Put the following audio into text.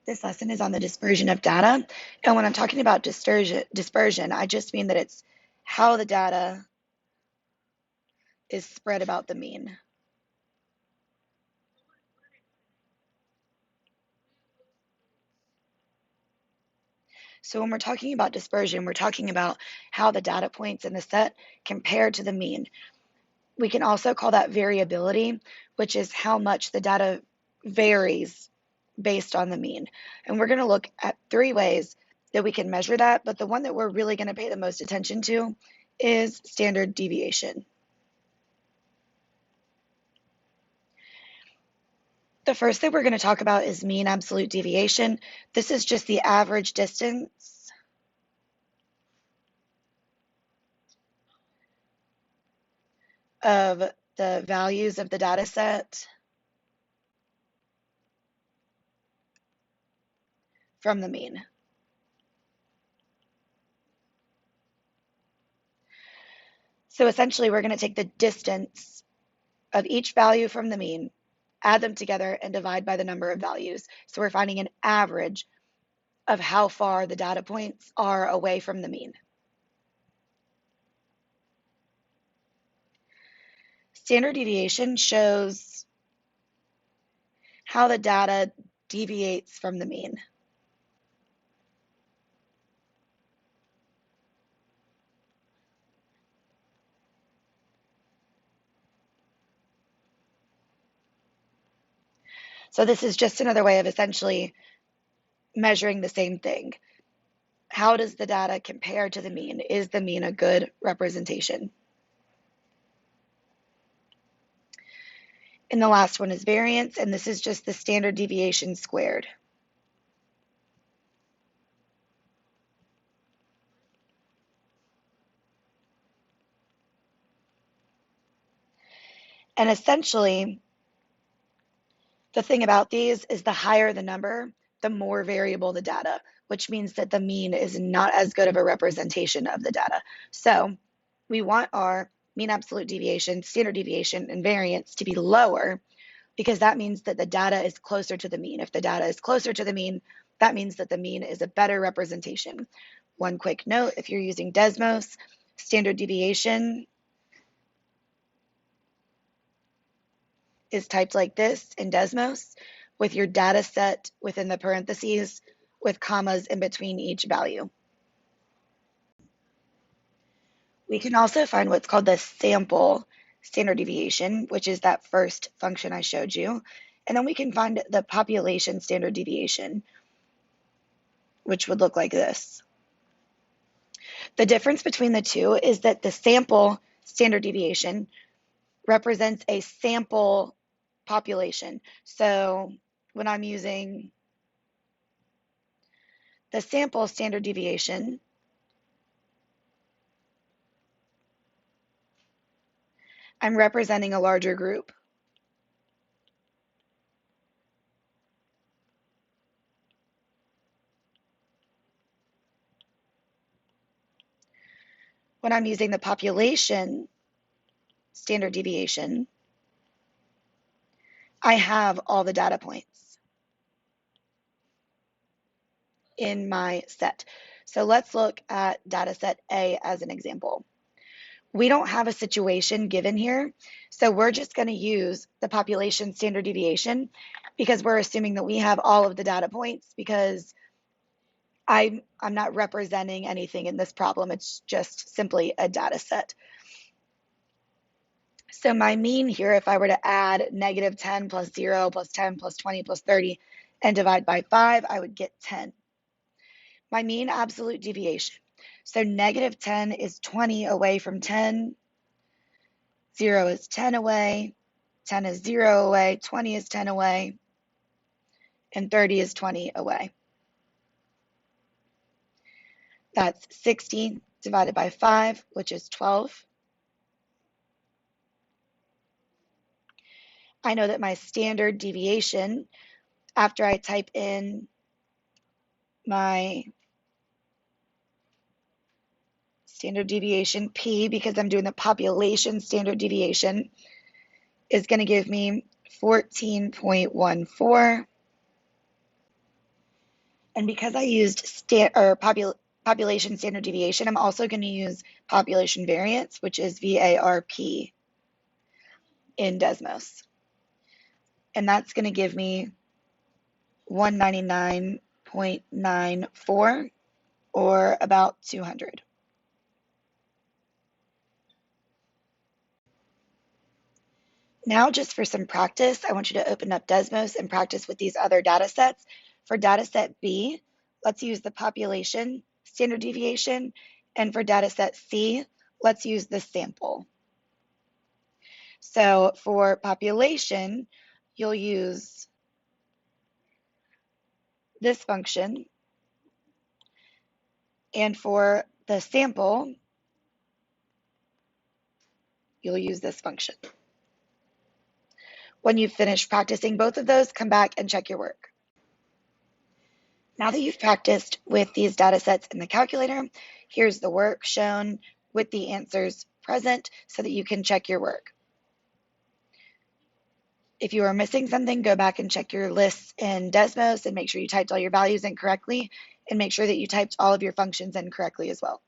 This lesson is on the dispersion of data. And when I'm talking about dispersion, I just mean that it's how the data is spread about the mean. So when we're talking about dispersion, we're talking about how the data points in the set compare to the mean. We can also call that variability, which is how much the data varies based on the mean. And we're going to look at 3 ways that we can measure that, but the one that we're really going to pay the most attention to is standard deviation. The first thing we're going to talk about is mean absolute deviation. This is just the average distance of the values of the data set from the mean. So essentially, we're going to take the distance of each value from the mean, add them together, and divide by the number of values. So we're finding an average of how far the data points are away from the mean. Standard deviation shows how the data deviates from the mean. So this is just another way of essentially measuring the same thing. How does the data compare to the mean? Is the mean a good representation? And the last one is variance, and this is just the standard deviation squared. And essentially, the thing about these is the higher the number, the more variable the data, which means that the mean is not as good of a representation of the data. So we want our mean absolute deviation, standard deviation, and variance to be lower because that means that the data is closer to the mean. If the data is closer to the mean, that means that the mean is a better representation. One quick note, if you're using Desmos, standard deviation is typed like this in Desmos with your data set within the parentheses with commas in between each value. We can also find what's called the sample standard deviation, which is that first function I showed you. And then we can find the population standard deviation, which would look like this. The difference between the two is that the sample standard deviation represents a sample population. So when I'm using the sample standard deviation, I'm representing a larger group. When I'm using the population standard deviation, I have all the data points in my set. So let's look at data set A as an example. We don't have a situation given here, so we're just going to use the population standard deviation because we're assuming that we have all of the data points because I'm not representing anything in this problem. It's just simply a data set. So my mean here, if I were to add -10 plus 0 plus 10 plus 20 plus 30 and divide by 5, I would get 10. My mean absolute deviation. So -10 is 20 away from 10. 0 is 10 away. 10 is 0 away. 20 is 10 away. And 30 is 20 away. That's 60 divided by 5, which is 12. I know that my standard deviation, after I type in my standard deviation P, because I'm doing the population standard deviation, is going to give me 14.14. And because I used population standard deviation, I'm also going to use population variance, which is VARP in Desmos. And that's going to give me 199.94, or about 200. Now, just for some practice, I want you to open up Desmos and practice with these other data sets. For data set B, let's use the population standard deviation. And for data set C, let's use the sample. So for population, you'll use this function. And for the sample, you'll use this function. When you've finished practicing both of those, come back and check your work. Now that you've practiced with these data sets in the calculator, here's the work shown with the answers present so that you can check your work. If you are missing something, go back and check your lists in Desmos and make sure you typed all your values in correctly, and make sure that you typed all of your functions in correctly as well.